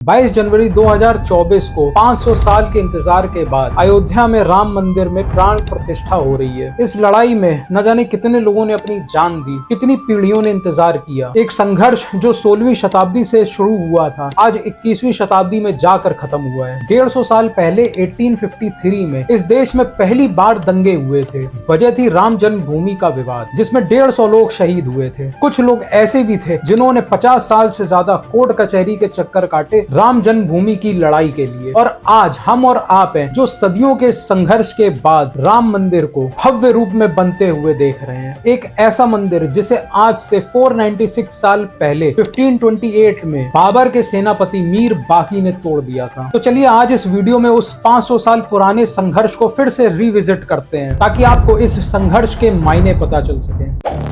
22 जनवरी 2024 को 500 साल के इंतजार के बाद अयोध्या में राम मंदिर में प्राण प्रतिष्ठा हो रही है। इस लड़ाई में न जाने कितने लोगों ने अपनी जान दी, कितनी पीढ़ियों ने इंतजार किया। एक संघर्ष जो 16वीं शताब्दी से शुरू हुआ था, आज 21वीं शताब्दी में जाकर खत्म हुआ है। 150 साल पहले 1853 में इस देश में पहली बार दंगे हुए थे। वजह थी राम जन्मभूमि का विवाद, जिसमें 150 लोग शहीद हुए थे। कुछ लोग ऐसे भी थे जिन्होंने 50 साल से ज्यादा कोर्ट कचहरी के चक्कर काटे राम जन्मभूमि की लड़ाई के लिए। और आज हम और आप हैं जो सदियों के संघर्ष के बाद राम मंदिर को भव्य रूप में बनते हुए देख रहे हैं। एक ऐसा मंदिर जिसे आज से 496 साल पहले 1528 में बाबर के सेनापति मीर बाकी ने तोड़ दिया था। तो चलिए आज इस वीडियो में उस 500 साल पुराने संघर्ष को फिर से रिविजिट करते हैं, ताकि आपको इस संघर्ष के मायने पता चल सके।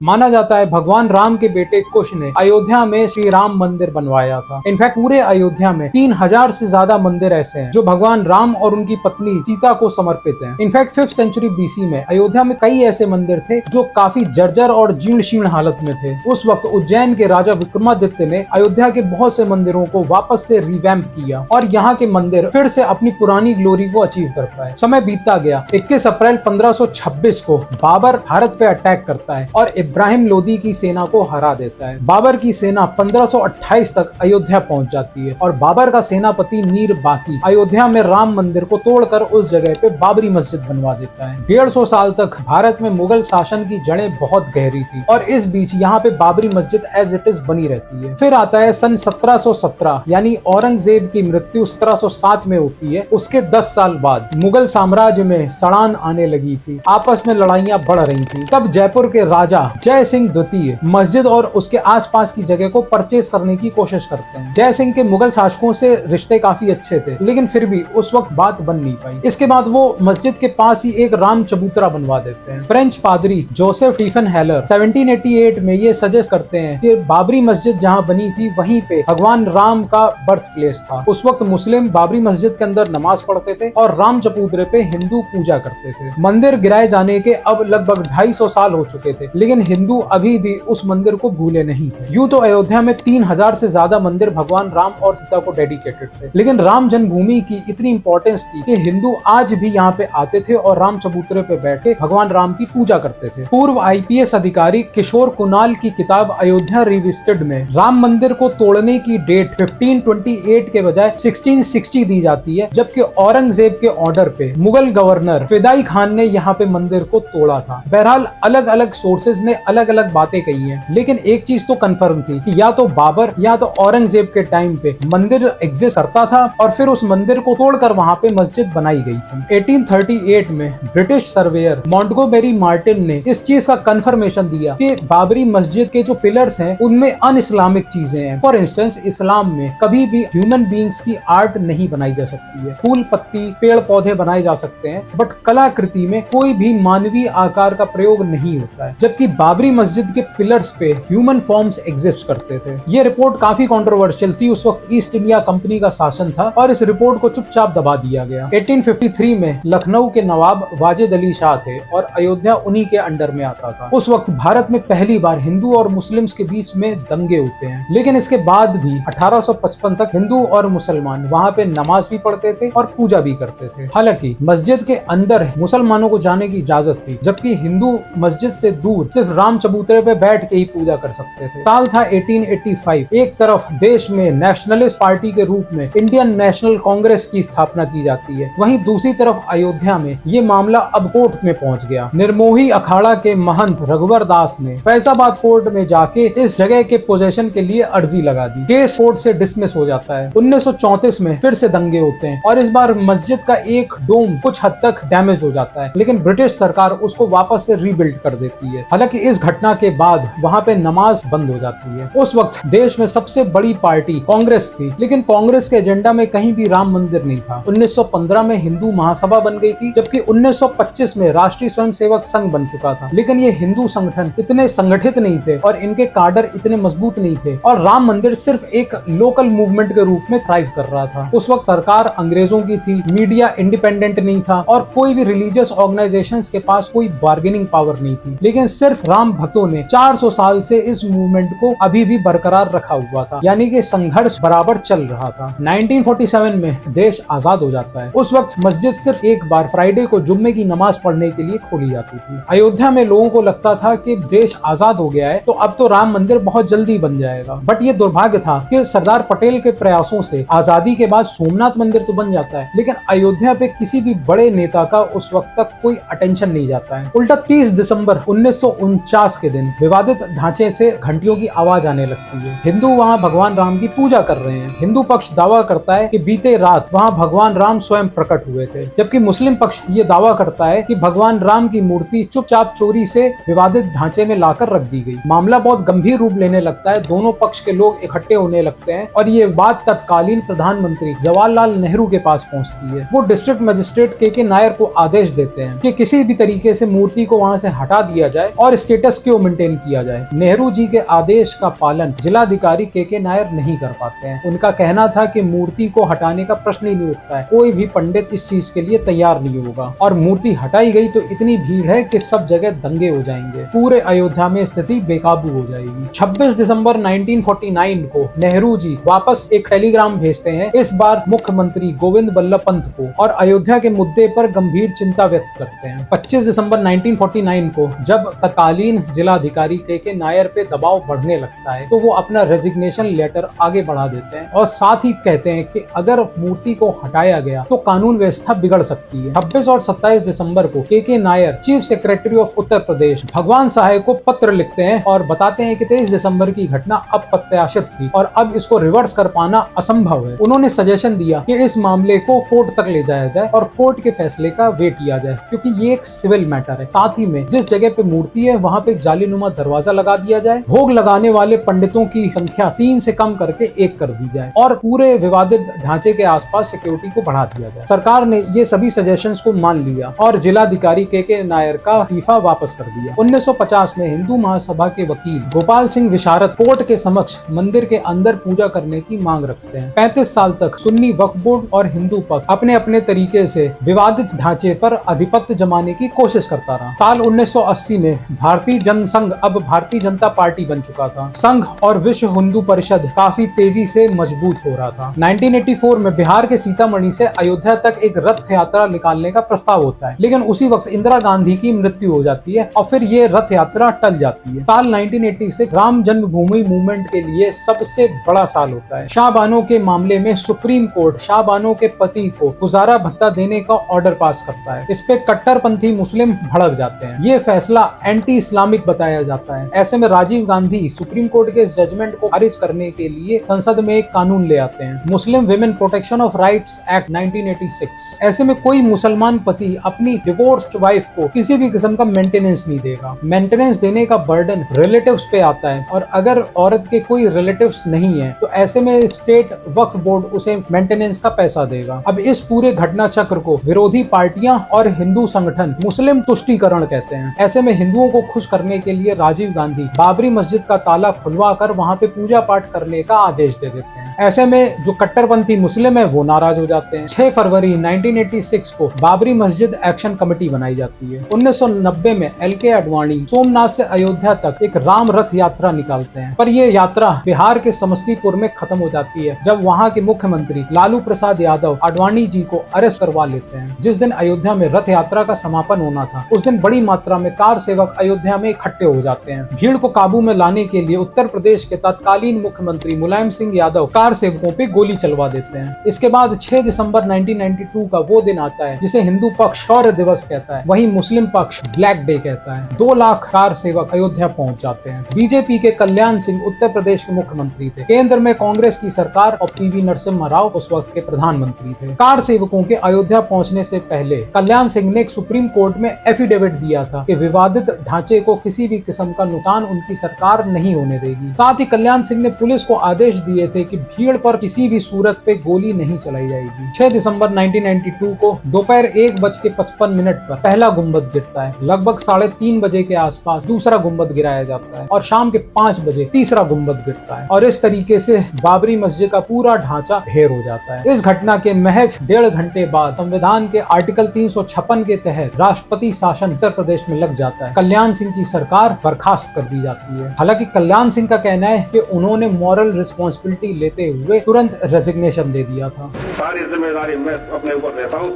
माना जाता है भगवान राम के बेटे कुश ने अयोध्या में श्री राम मंदिर बनवाया था। इनफैक्ट पूरे अयोध्या में 3000 से ज्यादा मंदिर ऐसे हैं जो भगवान राम और उनकी पत्नी सीता को समर्पित हैं। इनफैक्ट 5th सेंचुरी BC में अयोध्या में कई ऐसे मंदिर थे जो काफी जर्जर और जीर्ण शीर्ण हालत में थे। उस वक्त उज्जैन के राजा विक्रमादित्य ने अयोध्या के बहुत से मंदिरों को वापस से रिवैम्प किया और यहाँ के मंदिर फिर से अपनी पुरानी ग्लोरी को अचीव कर पाए। समय बीतता गया। 21 अप्रैल 1526 को बाबर भारत पे अटैक करता है और इब्राहिम लोदी की सेना को हरा देता है। बाबर की सेना 1528 तक अयोध्या पहुंच जाती है और बाबर का सेनापति मीर बाकी अयोध्या में राम मंदिर को तोड़कर उस जगह पे बाबरी मस्जिद बनवा देता है। 150 साल तक भारत में मुगल शासन की जड़ें बहुत गहरी थी और इस बीच यहाँ पे बाबरी मस्जिद एज इट इज बनी रहती है। फिर आता है सन 1717, यानी औरंगजेब की मृत्यु 1707 में होती है। उसके 10 साल बाद मुगल साम्राज्य में सड़ान आने लगी थी, आपस में लड़ाइयां बढ़ रही थी। तब जयपुर के राजा जय सिंह द्वितीय मस्जिद और उसके आसपास की जगह को परचेज करने की कोशिश करते हैं। जय सिंह के मुगल शासकों से रिश्ते काफी अच्छे थे, लेकिन फिर भी उस वक्त बात बन नहीं पाई। इसके बाद वो मस्जिद के पास ही एक राम चबूतरा बनवा देते हैं। फ्रेंच पादरी जोसेफ स्टीफन हेलर 1788 में ये सजेस्ट करते हैं कि बाबरी मस्जिद जहाँ बनी थी वहीं पे भगवान राम का बर्थ प्लेस था। उस वक्त मुस्लिम बाबरी मस्जिद के अंदर नमाज पढ़ते थे और राम चबूतरे पे हिंदू पूजा करते थे। मंदिर गिराए जाने के अब लगभग 250 साल हो चुके थे, लेकिन हिंदू अभी भी उस मंदिर को भूले नहीं थे। यूं तो अयोध्या में 3000 से ज्यादा मंदिर भगवान राम और सीता को डेडिकेटेड थे, लेकिन राम जन्मभूमि की इतनी इंपॉर्टेंस थी कि हिंदू आज भी यहाँ पे आते थे और राम चबूतरे पे बैठ के भगवान राम की पूजा करते थे। पूर्व IPS अधिकारी किशोर कुणाल की किताब अयोध्या रिविजिटेड में राम मंदिर को तोड़ने की डेट 1528 के बजाय 1660 दी जाती है, जबकि औरंगजेब के ऑर्डर पे मुगल गवर्नर फिदाई खान ने यहाँ पे मंदिर को तोड़ा था। बहरहाल अलग अलग सोर्सेज ने अलग अलग बातें कही हैं, लेकिन एक चीज तो कंफर्म थी कि या तो बाबर या तो औरंगजेब के टाइम पे मंदिर एग्जिस्ट करता था और फिर उस मंदिर को तोड़कर वहां पे मस्जिद बनाई गई थी। 1838 में ब्रिटिश सर्वेयर मॉन्टगोमेरी मार्टिन ने इस चीज का कंफर्मेशन दिया कि बाबरी मस्जिद के जो पिलर्स हैं उनमें अन इस्लामिक चीजें हैं। फॉर इंस्टेंस, इस्लाम में कभी भी ह्यूमन बींग्स की आर्ट नहीं बनाई जा सकती है। फूल पत्ती पेड़ पौधे बनाए जा सकते हैं, बट कलाकृति में कोई भी मानवीय आकार का प्रयोग नहीं होता है, जबकि बाबरी मस्जिद के पिलर्स पे ह्यूमन फॉर्म्स एग्जिस्ट करते थे। ये रिपोर्ट काफी कंट्रोवर्शियल थी। उस वक्त ईस्ट इंडिया कंपनी का शासन था और इस रिपोर्ट को चुपचाप दबा दिया गया। 1853 में लखनऊ के नवाब वाजिद अली शाह थे और अयोध्या उन्हीं के अंडर में आता था। उस वक्त भारत में पहली बार हिंदू और मुस्लिम्स के बीच में दंगे होते हैं, लेकिन इसके बाद भी 1855 तक हिंदू और मुसलमान वहाँ पे नमाज भी पढ़ते थे और पूजा भी करते थे। हालांकि मस्जिद के अंदर मुसलमानों को जाने की इजाजत थी, जबकि हिंदू मस्जिद से दूर सिर्फ राम चबूतरे पे बैठ के ही पूजा कर सकते थे। साल था 1885। एक तरफ देश में नेशनलिस्ट पार्टी के रूप में इंडियन नेशनल कांग्रेस की स्थापना की जाती है, वहीं दूसरी तरफ अयोध्या में ये मामला अब कोर्ट में पहुंच गया। निर्मोही अखाड़ा के महंत रघुवर दास ने फैजाबाद कोर्ट में जाके इस जगह के पोजेशन के लिए अर्जी लगा दी। केस कोर्ट से डिसमिस हो जाता है। 1934 में फिर से दंगे होते हैं और इस बार मस्जिद का एक डोम कुछ हद तक डैमेज हो जाता है, लेकिन ब्रिटिश सरकार उसको वापस से रीबिल्ड कर देती है। हालांकि इस घटना के बाद वहाँ पे नमाज बंद हो जाती है। उस वक्त देश में सबसे बड़ी पार्टी कांग्रेस थी, लेकिन कांग्रेस के एजेंडा में कहीं भी राम मंदिर नहीं था। 1915 में हिंदू महासभा बन गई थी, जबकि 1925 में राष्ट्रीय स्वयंसेवक संघ बन चुका था, लेकिन ये हिंदू संगठन इतने संगठित नहीं थे और इनके कार्डर इतने मजबूत नहीं थे और राम मंदिर सिर्फ एक लोकल मूवमेंट के रूप में थ्राइव कर रहा था। उस वक्त सरकार अंग्रेजों की थी, मीडिया इंडिपेंडेंट नहीं था और कोई भी रिलीजियस ऑर्गेनाइजेशंस के पास कोई बार्गेनिंग पावर नहीं थी, लेकिन सिर्फ राम भक्तों ने 400 साल से इस मूवमेंट को अभी भी बरकरार रखा हुआ था, यानी कि संघर्ष बराबर चल रहा था। 1947 में देश आजाद हो जाता है। उस वक्त मस्जिद सिर्फ एक बार फ्राइडे को जुम्मे की नमाज पढ़ने के लिए खोली जाती थी। अयोध्या में लोगों को लगता था कि देश आजाद हो गया है तो अब तो राम मंदिर बहुत जल्दी बन जाएगा, बट ये दुर्भाग्य था कि सरदार पटेल के प्रयासों से आजादी के बाद सोमनाथ मंदिर तो बन जाता है, लेकिन अयोध्या पे किसी भी बड़े नेता का उस वक्त तक कोई अटेंशन नहीं जाता है। उल्टा 30 दिसंबर 1949 के दिन विवादित ढांचे से घंटियों की आवाज आने लगती है। हिंदू वहाँ भगवान राम की पूजा कर रहे हैं। हिंदू पक्ष दावा करता है कि बीते रात वहाँ भगवान राम स्वयं प्रकट हुए थे, जबकि मुस्लिम पक्ष ये दावा करता है कि भगवान राम की मूर्ति चुपचाप चोरी से विवादित ढांचे में लाकर रख दी गई। मामला बहुत गंभीर रूप लेने लगता है। दोनों पक्ष के लोग इकट्ठे होने लगते हैं और ये बात तत्कालीन प्रधानमंत्री जवाहरलाल नेहरू के पास पहुंचती है। वो डिस्ट्रिक्ट मजिस्ट्रेट के नायर को आदेश देते हैं कि किसी भी तरीके से मूर्ति को वहां से हटा दिया जाए और स्टेटस क्यों मेंटेन किया जाए। नेहरू जी के आदेश का पालन जिलाधिकारी के नायर नहीं कर पाते हैं। उनका कहना था कि मूर्ति को हटाने का प्रश्न ही नहीं उठता है, कोई भी पंडित इस चीज के लिए तैयार नहीं होगा, और मूर्ति हटाई गई तो इतनी भीड़ है कि सब जगह दंगे हो जाएंगे, पूरे अयोध्या में स्थिति बेकाबू हो जाएगी। 26 दिसंबर 1949 को नेहरू जी वापस एक टेलीग्राम भेजते हैं, इस बार मुख्यमंत्री गोविंद बल्लभ पंत को, और अयोध्या के मुद्दे पर गंभीर चिंता व्यक्त करते हैं। 25 दिसंबर 1949 को जब तत्कालीन जिलाधिकारी के नायर पे दबाव बढ़ने लगता है तो वो अपना रेजिग्नेशन लेटर आगे बढ़ा देते हैं और साथ ही कहते हैं कि अगर मूर्ति को हटाया गया तो कानून व्यवस्था बिगड़ सकती है। 26 और 27 दिसंबर को के Nair chief secretary of Uttar Pradesh भगवान सहाय को पत्र लिखते हैं और बताते हैं कि 23 दिसंबर की घटना अप्रत्याशित थी और अब इसको रिवर्स कर पाना असंभव है। उन्होंने सजेशन दिया कि इस मामले को कोर्ट तक ले जाया जाए और कोर्ट के फैसले का वेट किया जाए, क्योंकि ये एक सिविल मैटर है। साथ ही में जिस जगह पे मूर्ति है वहाँ पे जालीनुमा दरवाजा लगा दिया जाए, भोग लगाने वाले पंडितों की संख्या 3 से कम करके 1 कर दी जाए और पूरे विवादित ढांचे के आसपास सिक्योरिटी को बढ़ा दिया जाए। सरकार ने ये सभी सजेशंस को मान लिया और जिलाधिकारी के नायर का इस्तीफा वापस कर दिया। 1950 में हिंदू महासभा के वकील गोपाल सिंह विशारद कोर्ट के समक्ष मंदिर के अंदर पूजा करने की मांग रखते हैं। 35 साल तक सुन्नी वक्फ बोर्ड और हिंदू पक्ष अपने अपने तरीके से विवादित ढांचे पर आधिपत्य जमाने की कोशिश करता रहा। साल 1980 में भारतीय जनसंघ अब भारतीय जनता पार्टी बन चुका था। संघ और विश्व हिंदू परिषद काफी तेजी से मजबूत हो रहा था। 1984 में बिहार के सीतामढ़ी से अयोध्या तक एक रथ यात्रा निकालने का प्रस्ताव होता है, लेकिन उसी वक्त इंदिरा गांधी की मृत्यु हो जाती है और फिर ये रथ यात्रा टल जाती है। साल 1986 राम जन्मभूमि मूवमेंट के लिए सबसे बड़ा साल होता है। शाहबानो के मामले में सुप्रीम कोर्ट शाहबानो के पति को गुजारा भत्ता देने का ऑर्डर पास करता है। इस पे कट्टरपंथी मुस्लिम भड़क जाते हैं। ये फैसला एंटी इस्लामिक बताया जाता है। ऐसे में राजीव गांधी सुप्रीम कोर्ट के इस जजमेंट को खारिज करने के लिए संसद में एक कानून ले आते हैं, Muslim women protection of rights act 1986। ऐसे में कोई मुसलमान पति अपनी डिवोर्स्ड वाइफ को किसी भी किस्म का मेंटेनेंस नहीं देगा। मेंटेनेंस देने का बर्डन रिलेटिव्स पे आता है और अगर औरत के कोई रिलेटिव्स नहीं है तो ऐसे में स्टेट वक्फ बोर्ड उसे मेंटेनेंस का पैसा देगा। अब इस पूरे घटना चक्र को विरोधी पार्टियां और हिंदू संगठन मुस्लिम तुष्टीकरण कहते हैं। ऐसे में हिंदुओं को खुश करने के लिए राजीव गांधी बाबरी मस्जिद का ताला खुलवा कर वहां पे पूजा पाठ करने का आदेश दे देते हैं। ऐसे में जो कट्टरपंथी मुस्लिम है वो नाराज हो जाते हैं। 6 फरवरी 1986 को बाबरी मस्जिद एक्शन कमेटी बनाई जाती है। 1990 में LK आडवाणी सोमनाथ से अयोध्या तक एक राम रथ यात्रा निकालते हैं, पर ये यात्रा बिहार के समस्तीपुर में खत्म हो जाती है जब वहाँ के मुख्यमंत्री लालू प्रसाद यादव आडवाणी जी को अरेस्ट करवा लेते हैं। जिस दिन अयोध्या में रथ यात्रा का समापन होना था उस दिन बड़ी मात्रा में कार सेवक अयोध्या में इकट्ठे हो जाते हैं। भीड़ को काबू में लाने के लिए उत्तर प्रदेश के तत्कालीन मुख्यमंत्री मुलायम सिंह यादव कार सेवकों पे गोली चलवा देते हैं। इसके बाद 6 दिसंबर 1992 का वो दिन आता है जिसे हिंदू पक्ष शौर्य दिवस कहता है, वहीं मुस्लिम पक्ष ब्लैक डे कहता है। 2 लाख कार सेवक अयोध्या पहुंच जाते हैं। बीजेपी के कल्याण सिंह उत्तर प्रदेश के मुख्यमंत्री थे। केंद्र में कांग्रेस की सरकार और PV नरसिम्हा राव उस वक्त के प्रधानमंत्री थे। कार सेवकों के अयोध्या पहुंचने से पहले कल्याण सिंह ने सुप्रीम कोर्ट में एफिडेविट दिया था कि विवादित ढांचे को किसी भी किस्म का नुकसान उनकी सरकार नहीं होने देगी। साथ ही कल्याण सिंह ने पुलिस को आदेश दिए थे कि भीड़ पर किसी भी सूरत पे गोली नहीं चलाई जाएगी। 6 दिसंबर 1992 को दोपहर 1:55 पर पहला गुंबद गिरता है। लगभग 3:30 बजे के आसपास दूसरा गुंबद गिराया जाता है और शाम के 5 बजे तीसरा गुंबद गिरता है और इस तरीके से बाबरी मस्जिद का पूरा ढांचा ढेर हो जाता है। इस घटना के महज 1.5 घंटे बाद संविधान के आर्टिकल 356 के तहत राष्ट्रपति शासन उत्तर प्रदेश में लग जाता है। कल्याण सिंह की सरकार बर्खास्त कर दी जाती है। हालांकि कल्याण सिंह का कहना है कि उन्होंने मॉरल रिस्पॉन्सिबिलिटी लेते हुए तुरंत रेजिग्नेशन दे दिया था। सारी जिम्मेदारी मैं अपने ऊपर लेता हूँ।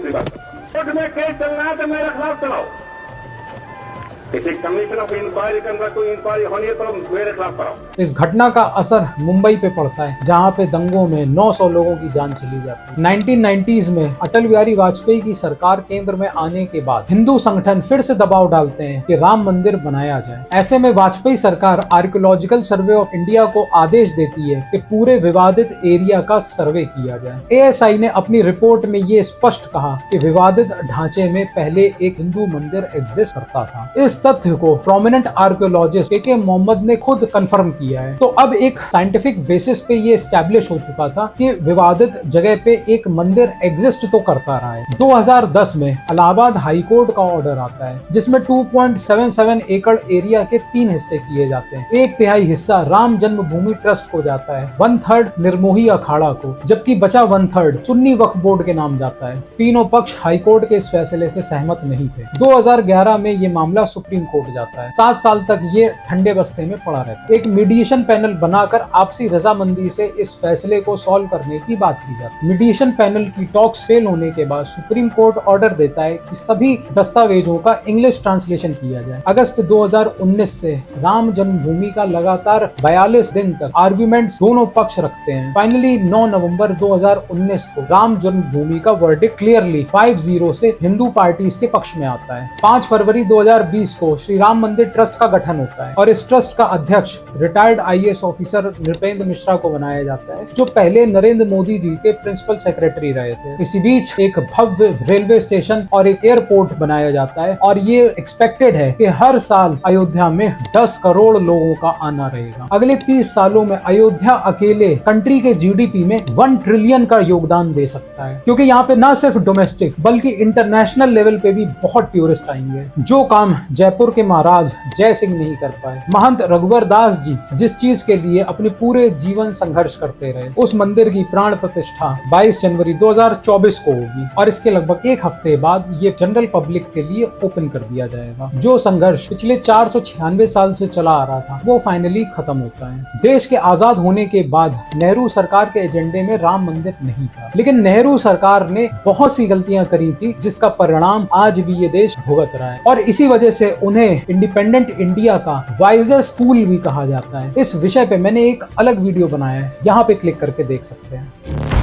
में केस चलना है तो मेरे खिलाफ चलाओ। किसी कमीशन ऑफ इंक्वायरी के अंदर कोई इंक्वायरी होनी है तो मेरे खिलाफ कराओ। इस घटना का असर मुंबई पे पड़ता है, जहां पे दंगों में 900 लोगों की जान चली जाती है। 1990s में अटल बिहारी वाजपेयी की सरकार केंद्र में आने के बाद हिंदू संगठन फिर से दबाव डालते हैं कि राम मंदिर बनाया जाए। ऐसे में वाजपेयी सरकार आर्कियोलॉजिकल सर्वे ऑफ इंडिया को आदेश देती है कि पूरे विवादित एरिया का सर्वे किया जाए। ASI ने अपनी रिपोर्ट में ये स्पष्ट कहा कि विवादित ढांचे में पहले एक हिंदू मंदिर एग्जिस्ट करता था। इस तथ्य को प्रोमिनेंट आर्कियोलॉजिस्ट के मोहम्मद ने खुद कंफर्म किया है। तो अब एक साइंटिफिक बेसिस पे ये एस्टैब्लिश हो चुका था कि विवादित जगह पे एक मंदिर एग्जिस्ट तो करता रहा है। 2010 में इलाहाबाद हाई कोर्ट का ऑर्डर आता है, जिसमें 2.77 एकड़ एरिया के 3 हिस्से किए जाते हैं। 1/3 हिस्सा राम जन्मभूमि ट्रस्ट को जाता है, 1/3 निर्मोही अखाड़ा को, जबकि बचा 1/3 सुन्नी वक्फ बोर्ड के नाम जाता है। तीनों पक्ष हाई कोर्ट के इस फैसले से सहमत नहीं थे। 2011 में ये मामला सुप्रीम कोर्ट जाता है। 7 साल तक ये ठंडे बस्ते में पड़ा रहता है। एक मीडिएशन पैनल बनाकर आपसी रजामंदी से इस फैसले को सॉल्व करने की बात की जाती है। मीडिएशन पैनल की टॉक्स फेल होने के बाद सुप्रीम कोर्ट ऑर्डर देता है कि सभी दस्तावेजों का इंग्लिश ट्रांसलेशन किया जाए। अगस्त 2019 से राम जन्मभूमि का लगातार 42 दिन तक आर्ग्यूमेंट्स दोनों पक्ष रखते हैं। फाइनली 9 नवंबर 2019 को राम जन्मभूमि का वर्डिक्ट क्लियरली 5-0 से हिंदू पार्टीज के पक्ष में आता है। 5 फरवरी 2020 को श्री राम मंदिर ट्रस्ट का गठन होता है और इस ट्रस्ट का अध्यक्ष retired IAS officer Nripendra Mishra को बनाया जाता है, जो पहले नरेंद्र मोदी जी के प्रिंसिपल सेक्रेटरी रहे थे। इसी बीच एक भव्य रेलवे स्टेशन और एक एयरपोर्ट बनाया जाता है और ये एक्सपेक्टेड है कि हर साल अयोध्या में 10 करोड़ लोगों का आना रहेगा। अगले 30 सालों में अयोध्या अकेले कंट्री के GDP में 1 ट्रिलियन का योगदान दे सकता है, क्योंकि यहाँ पे न सिर्फ डोमेस्टिक बल्कि इंटरनेशनल लेवल पे भी बहुत टूरिस्ट आएंगे। जो काम जयपुर के महाराज जय सिंह नहीं कर पाए, महंत रघुवर दास जी जिस चीज के लिए अपने पूरे जीवन संघर्ष करते रहे, उस मंदिर की प्राण प्रतिष्ठा 22 जनवरी 2024 को होगी और इसके लगभग 1 हफ्ते बाद ये जनरल पब्लिक के लिए ओपन कर दिया जाएगा। जो संघर्ष पिछले 496 साल से चला आ रहा था वो फाइनली खत्म होता है। देश के आजाद होने के बाद नेहरू सरकार के एजेंडे में राम मंदिर नहीं था, लेकिन नेहरू सरकार ने बहुत सी गलतियां करी थी जिसका परिणाम आज भी ये देश भुगत रहा है और इसी वजह से उन्हें इंडिपेंडेंट इंडिया का वाइजेस्ट फूल भी कहा जाता है। इस विषय पे मैंने एक अलग वीडियो बनाया है, यहाँ पे क्लिक करके देख सकते हैं।